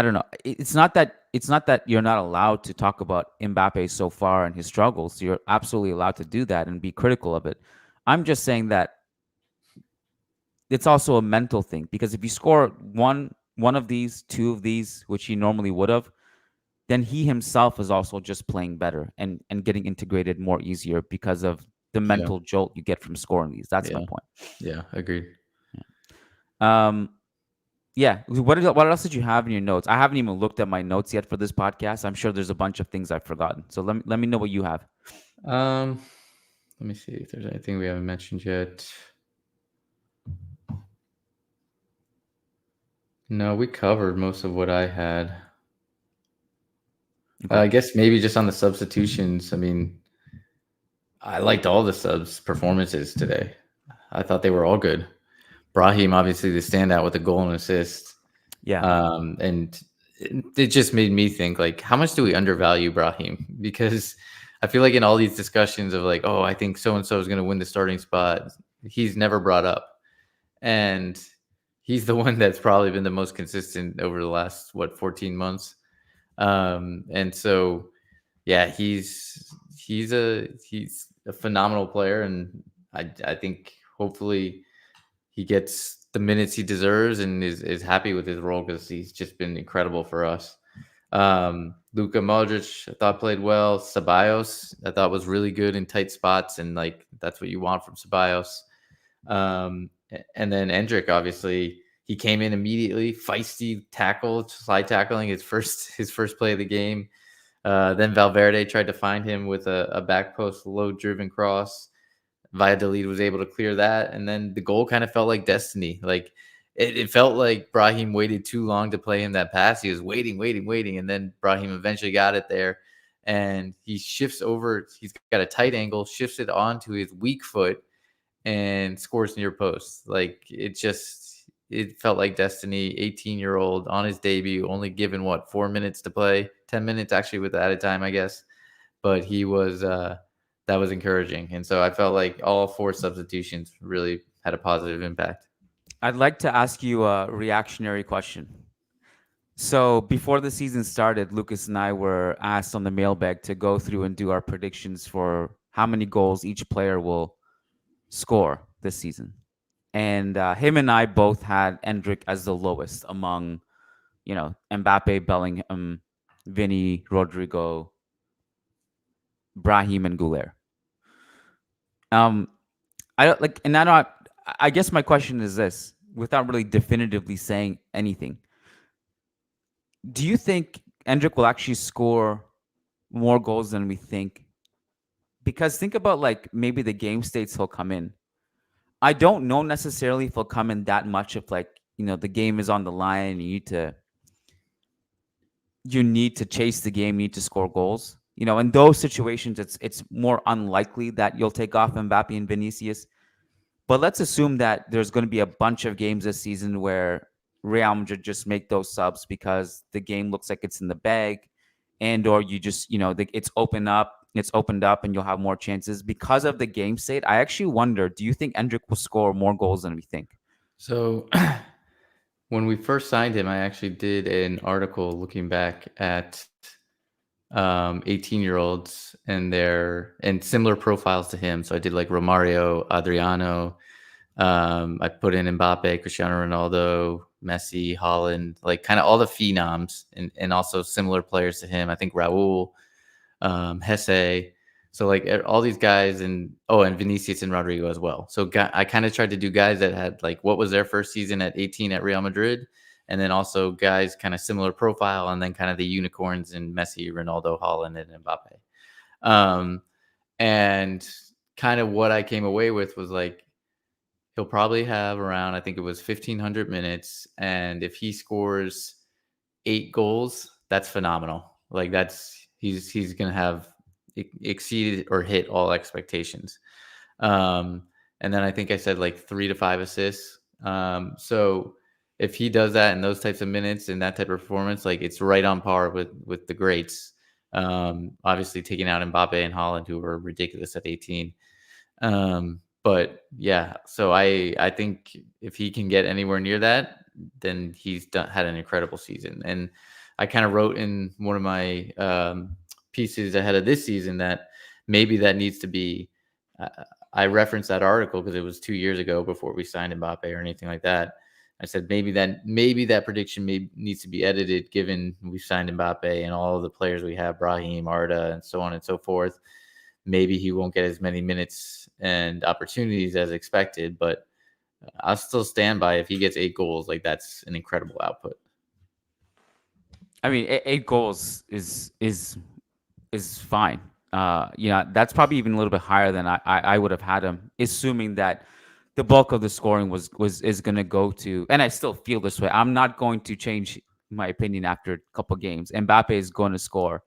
don't know. It's not that you're not allowed to talk about Mbappe so far and his struggles. You're absolutely allowed to do that and be critical of it. I'm just saying that it's also a mental thing, because if you score one of these, 2 of these, which he normally would have, then he himself is also just playing better and getting integrated more easier because of the Yeah. mental jolt you get from scoring these. That's my Yeah. point. Yeah, agreed. Um, yeah. What else did you have in your notes? I haven't even looked at my notes yet for this podcast. I'm sure there's a bunch of things I've forgotten. So let me know what you have. Let me see if there's anything we haven't mentioned yet. No, we covered most of what I had. Okay. I guess maybe just on the substitutions. I mean, I liked all the subs' performances today. I thought they were all good. Brahim, obviously, the standout with the goal and assist. Yeah. And it just made me think, like, how much do we undervalue Brahim? Because I feel like in all these discussions of like, oh, I think so and so is going to win the starting spot, he's never brought up, and he's the one that's probably been the most consistent over the last 14 months. And so, yeah, he's a phenomenal player, and I think hopefully he gets the minutes he deserves and is happy with his role, because he's just been incredible for us. Luka Modric, I thought, played well. Ceballos, I thought, was really good in tight spots, and like that's what you want from Ceballos. And then Endrick, obviously, he came in immediately, feisty tackle, slide tackling his first play of the game. Then Valverde tried to find him with a back post low driven cross. Valladolid was able to clear that, and then the goal kind of felt like destiny. Like it felt like Brahim waited too long to play him that pass. He was waiting, and then Brahim eventually got it there, and he shifts over. He's got a tight angle, shifts it onto his weak foot, and scores near post. Like it felt like destiny. 18-year-old on his debut, only given 4 minutes to play, 10 minutes actually with the added time, I guess. But he was that was encouraging, and so I felt like all 4 substitutions really had a positive impact. I'd like to ask you a reactionary question. So before the season started, Lucas and I were asked on the mailbag to go through and do our predictions for how many goals each player will score this season. And him and I both had Endrick as the lowest among, Mbappe, Bellingham, Vinny, Rodrigo, Brahim, and Goulet. I don't like, and I guess my question is this, without really definitively saying anything. Do you think Endrick will actually score more goals than we think? Because think about like maybe the game states he'll come in. I don't know necessarily if he'll come in that much if like, the game is on the line and you need to chase the game, you need to score goals. In those situations, it's more unlikely that you'll take off Mbappe and Vinicius. But let's assume that there's going to be a bunch of games this season where Real Madrid just make those subs because the game looks like it's in the bag, and or you just it's opened up, and you'll have more chances because of the game state. I actually wonder, do you think Endrick will score more goals than we think? So when we first signed him, I actually did an article looking back at 18-year-olds and similar profiles to him. So I did like Romario, Adriano. I put in Mbappe, Cristiano Ronaldo, Messi, Holland, like kind of all the phenoms and also similar players to him. I think Raul, Hesse. So like all these guys and Vinicius and Rodrigo as well. So I kind of tried to do guys that had like what was their first season at 18 at Real Madrid, and then also guys kind of similar profile, and then kind of the unicorns in Messi, Ronaldo, Holland, and Mbappe. And kind of what I came away with was like he'll probably have around, I think it was 1,500 minutes, and if he scores 8 goals, that's phenomenal. Like he's gonna have exceeded or hit all expectations. And then I think I said like 3 to 5 assists. So if he does that in those types of minutes and that type of performance, like it's right on par with the greats. Obviously taking out Mbappe and Holland, who were ridiculous at 18. But yeah, so I think if he can get anywhere near that, then he's had an incredible season. And I kind of wrote in one of my pieces ahead of this season that maybe that needs to be. I referenced that article because it was 2 years ago before we signed Mbappe or anything like that. I said maybe that prediction needs to be edited, given we signed Mbappe and all of the players we have, Brahim, Arda, and so on and so forth. Maybe he won't get as many minutes and opportunities as expected, but I'll still stand by if he gets 8 goals, like that's an incredible output. I mean, 8 goals is fine. That's probably even a little bit higher than I would have had him, assuming that the bulk of the scoring is going to go to, and I still feel this way. I'm not going to change my opinion after a couple games. Mbappe is going to score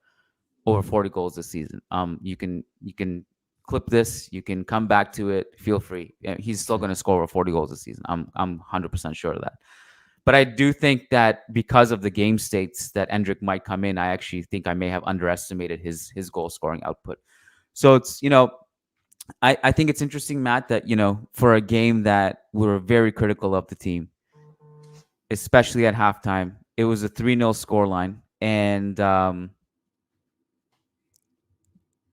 over 40 goals this season. You can clip this, you can come back to it. Feel free. He's still going to score over 40 goals this season. I'm 100% sure of that. But I do think that because of the game states that Endrick might come in, I actually think I may have underestimated his goal scoring output. So it's, I think it's interesting, Matt, that, for a game that we were very critical of the team, especially at halftime, it was a 3-0 scoreline. And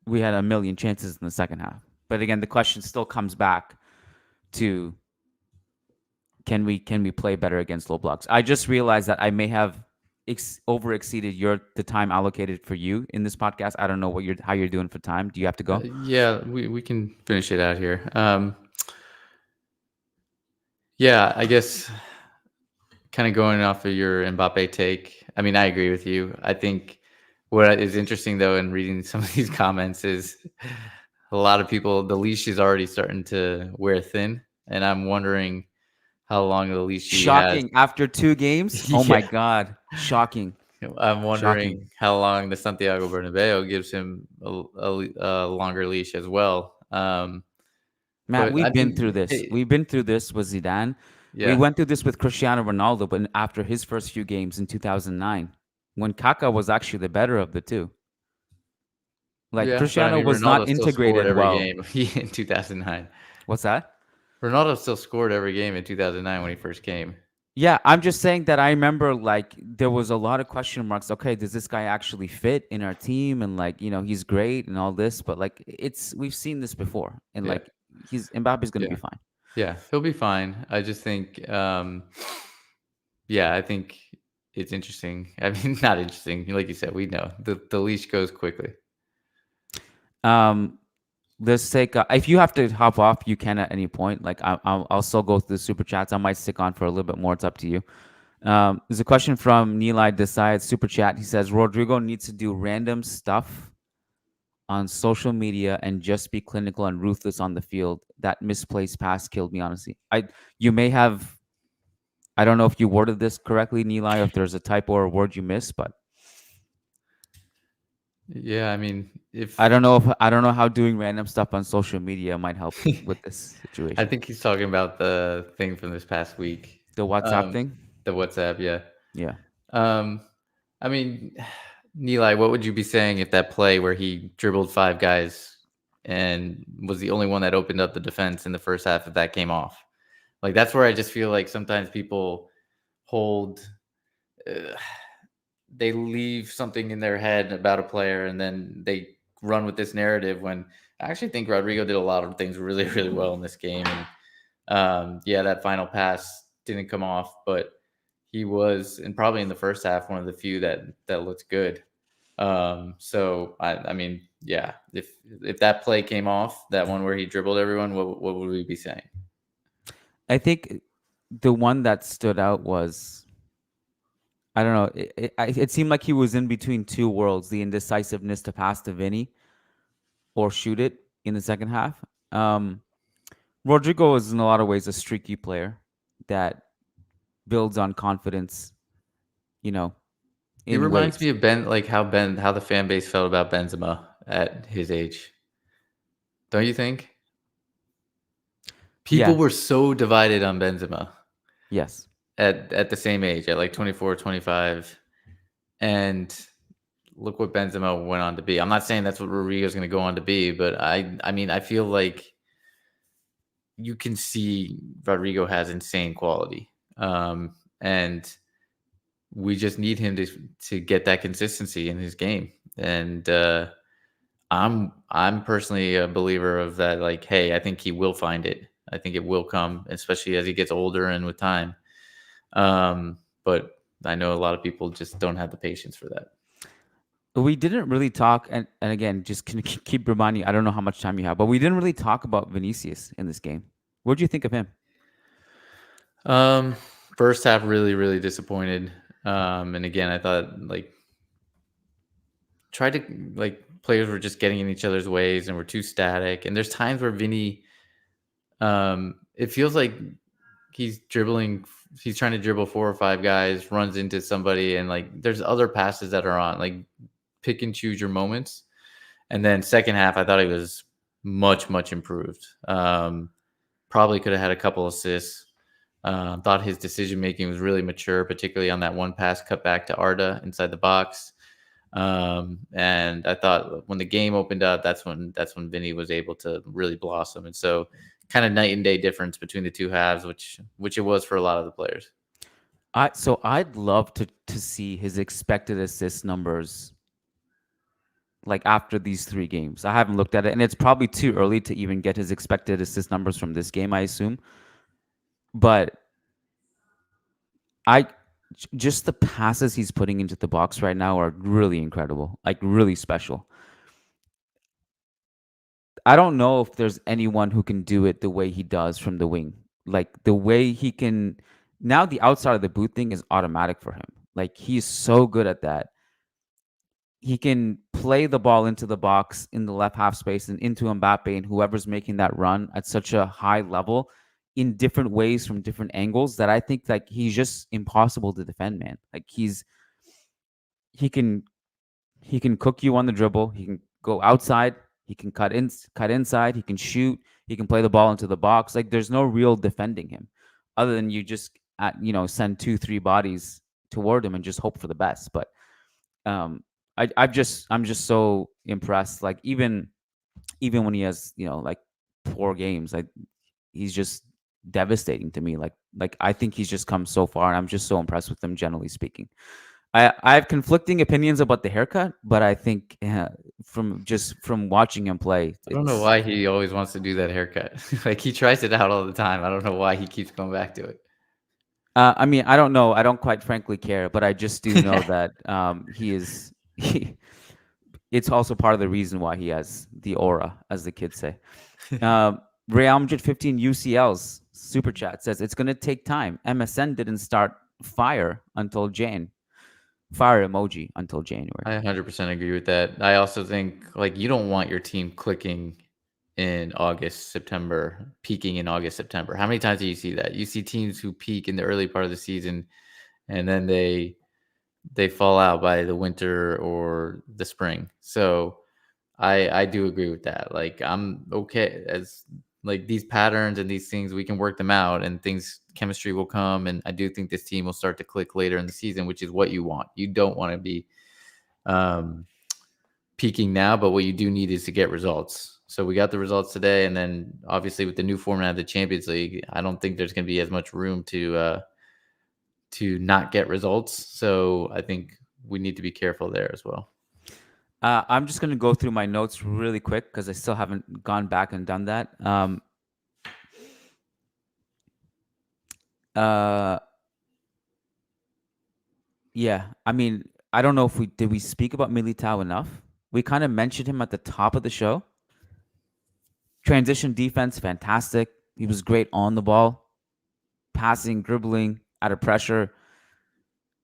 we had a million chances in the second half. But again, the question still comes back to, can we play better against low blocks? I just realized that I may have over exceeded the time allocated for you in this podcast. I don't know how you're doing for time. Do you have to go? Yeah, we can finish it out here. Yeah, I guess kind of going off of your Mbappe take. I mean, I agree with you. I think what is interesting though in reading some of these comments is a lot of people, the leash is already starting to wear thin, and I'm wondering how long the leash shocking has. After 2 games. Oh my God, shocking. I'm wondering how long the Santiago Bernabeu gives him a longer leash as well. Matt, we've been through this. We've been through this with Zidane. Yeah. We went through this with Cristiano Ronaldo, but after his first few games in 2009, when Kaká was actually the better of the two. Cristiano was not integrated every well game in 2009. What's that? Ronaldo still scored every game in 2009 when he first came. Yeah, I'm just saying that I remember there was a lot of question marks. Okay, does this guy actually fit in our team? And he's great and all this, but we've seen this before, and Mbappe's going to be fine. Yeah, he'll be fine. I just think, I think it's interesting. I mean, not interesting. Like you said, we know the leash goes quickly. Let's take. If you have to hop off, you can at any point. I'll still go through the super chats. I might stick on for a little bit more. It's up to you. There's a question from Nilay Decide super chat. He says Rodrigo needs to do random stuff on social media and just be clinical and ruthless on the field. That misplaced pass killed me, honestly. You may have, I don't know if you worded this correctly, Nilay, or if there's a typo or a word you missed, but Yeah, I mean, if I don't know how doing random stuff on social media might help with this I situation. think he's talking about the thing from this past week, The WhatsApp um, thing? the WhatsApp. Yeah. Yeah. Um, I mean, Neeli, what would you be saying if that play where he dribbled five guys and was the only one that opened up the defense in the first half, if that came off? Like that's where I just feel like sometimes people hold, uh, they leave something in their head about a player and then they run with this narrative when I actually think Rodrigo did a lot of things really, really well in this game. And yeah, that final pass didn't come off, but he was, and probably in the first half, one of the few that looked good. So I mean, yeah, if that play came off, that one where he dribbled everyone, what would we be saying? I think the one that stood out was, I don't know, it seemed like he was in between two worlds, the indecisiveness to pass to Vinny or shoot it in the second half. Um, Rodrigo is in a lot of ways a streaky player that builds on confidence, you know, He in reminds waves. me of how the fan base felt about Benzema at his age. Don't you think? People Yeah. were so divided on Benzema Yes. at the same age, at like 24, 25. And look what Benzema went on to be. I'm not saying that's what Rodrigo's going to go on to be, but I mean, I feel like you can see Rodrigo has insane quality. And we just need him to get that consistency in his game. And I'm personally a believer of that. Like, hey, I think he will find it. I think it will come, especially as he gets older and with time. But I know a lot of people just don't have the patience for that. We didn't really talk, and again, just can keep reminding you, I don't know how much time you have, but we didn't really talk about Vinicius in this game. What do you think of him? Um, First half really, really disappointed. And again, I thought like tried to like players were just getting in each other's ways and were too static. And there's times where Vinny, it feels like he's dribbling, he's trying to dribble four or five guys, runs into somebody, and like there's other passes that are on. Like pick and choose your moments. And then second half, I thought he was much, much improved. Probably could have had a couple assists. Thought his decision making was really mature, particularly on that one pass cut back to Arda inside the box. And I thought when the game opened up, that's when Vinny was able to really blossom. And so, kind of night and day difference between the two halves, which it was for a lot of the players. So I'd love to see his expected assist numbers like after these three games. I haven't looked at it, and it's probably too early to even get his expected assist numbers from this game, I assume. But I just the passes he's putting into the box right now are really incredible, like really special. I don't know if there's anyone who can do it the way he does from the wing. Like the way he can now the outside of the boot thing is automatic for him. Like he's so good at that. He can play the ball into the box in the left half space and into Mbappé and whoever's making that run at such a high level in different ways from different angles that I think like he's just impossible to defend, man. Like he can he can cook you on the dribble. He can go outside. He can cut inside. He can shoot. He can play the ball into the box. Like there's no real defending him, other than you just send 2-3 bodies toward him and just hope for the best. But um, I'm just so impressed. Like even when he has like poor games, like he's just devastating to me. Like I think he's just come so far, and I'm just so impressed with him generally speaking. I have conflicting opinions about the haircut, but I think from watching him play, I don't know why he always wants to do that haircut. Like he tries it out all the time. I don't know why he keeps going back to it. I mean, I don't know. I don't quite frankly care, but I just do know that he is. It's also part of the reason why he has the aura, as the kids say. Real Madrid 15 UCL's super chat says it's going to take time. MSN didn't start fire until Jan. fire emoji until January. I 100% agree with that. I also think like you don't want your team clicking in August, September, peaking in August, September. How many times do you see that? You see teams who peak in the early part of the season and then they fall out by the winter or the spring. So I do agree with that. Like I'm okay as like these patterns and these things we can work them out and things chemistry will come and I do think this team will start to click later in the season, which is what you want. You don't want to be um peaking now, but what you do need is to get results. So we got the results today, and then obviously with the new format of the Champions League, I don't think there's going to be as much room to not get results. So I think we need to be careful there as well. I'm just going to go through my notes really quick because I still haven't gone back and done that. Yeah, I mean, I don't know if we speak about Militao enough. We kind of mentioned him at the top of the show. Transition defense, fantastic. He was great on the ball, passing, dribbling, out of pressure.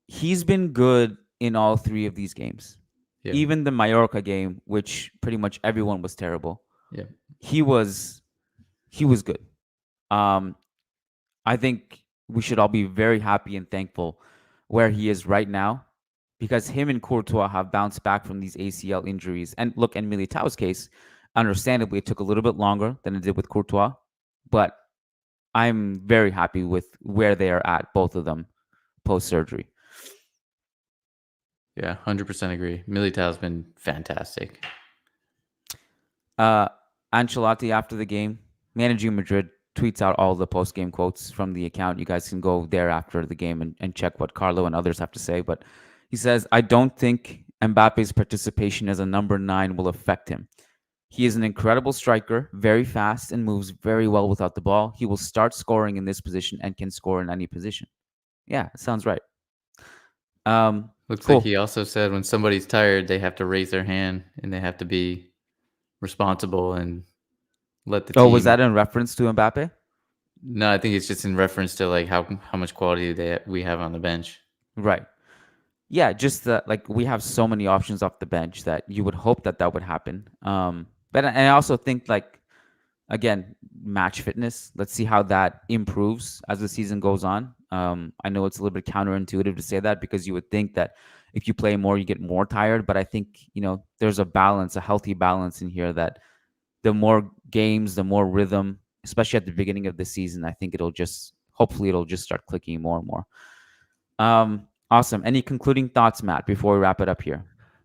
He's been good in all three of these games. Yeah. Even the Mallorca game, which pretty much everyone was terrible. Yeah. He was good. I think we should all be very happy and thankful where he is right now, because him and Courtois have bounced back from these ACL injuries. And look, in Militao's case, understandably, it took a little bit longer than it did with Courtois, but I'm very happy with where they are at, both of them, post-surgery. Yeah, 100% agree. Militao's been fantastic. Ancelotti, after the game, managing Madrid, tweets out all the post-game quotes from the account. You guys can go there after the game and check what Carlo and others have to say. But he says, I don't think Mbappe's participation as a number 9 will affect him. He is an incredible striker, very fast, and moves very well without the ball. He will start scoring in this position and can score in any position. Yeah, it sounds right. Looks cool. like he also said when somebody's tired, they have to raise their hand and they have to be responsible and let the team. Oh, was that in reference to Mbappe? No, I think it's just in reference to like how much quality we have on the bench. Right. Yeah, just that like we have so many options off the bench that you would hope that would happen. But and I also think like again, match fitness. Let's see how that improves as the season goes on. I know it's a little bit counterintuitive to say that because you would think that if you play more, you get more tired. But I think, there's a balance, a healthy balance in here that the more games, the more rhythm, especially at the beginning of the season, I think hopefully it'll just start clicking more and more. Awesome. Any concluding thoughts, Matt, before we wrap it up here?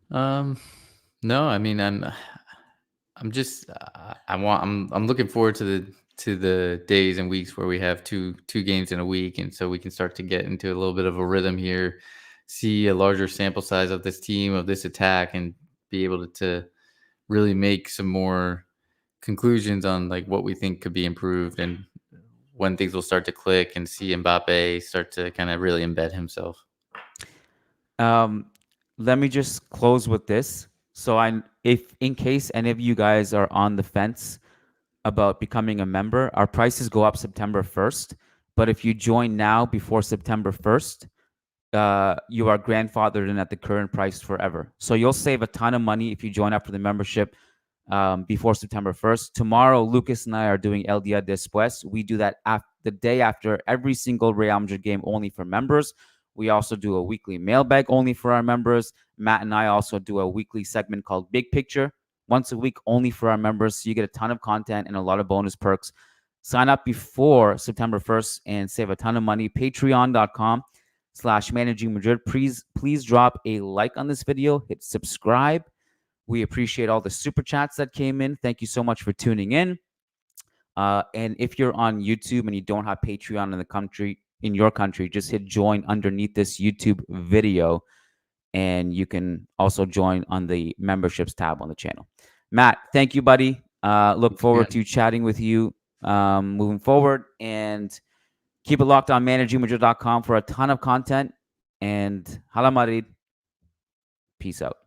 No, I mean, I'm looking forward to the days and weeks where we have two games in a week, and so we can start to get into a little bit of a rhythm here, see a larger sample size of this team, of this attack, and be able to really make some more conclusions on like what we think could be improved and when things will start to click, and see Mbappe start to kind of really embed himself. Let me just close with this. So if in case any of you guys are on the fence about becoming a member, our prices go up September 1st. But if you join now before September 1st, you are grandfathered in at the current price forever. So you'll save a ton of money if you join up for the membership before September 1st. Tomorrow, Lucas and I are doing El Dia Después. We do that the day after every single Real Madrid game, only for members. We also do a weekly mailbag only for our members. Matt and I also do a weekly segment called Big Picture, once a week only for our members. So you get a ton of content and a lot of bonus perks. Sign up before September 1st and save a ton of money. Patreon.com/Managing Madrid. Please drop a like on this video. Hit subscribe. We appreciate all the super chats that came in. Thank you so much for tuning in. And if you're on YouTube and you don't have Patreon in your country, just hit join underneath this YouTube video, and you can also join on the memberships tab on the channel. Matt, thank you, buddy. Look forward to chatting with you moving forward, and keep it locked on managingmadrid.com for a ton of content. And Hala Madrid. Peace out.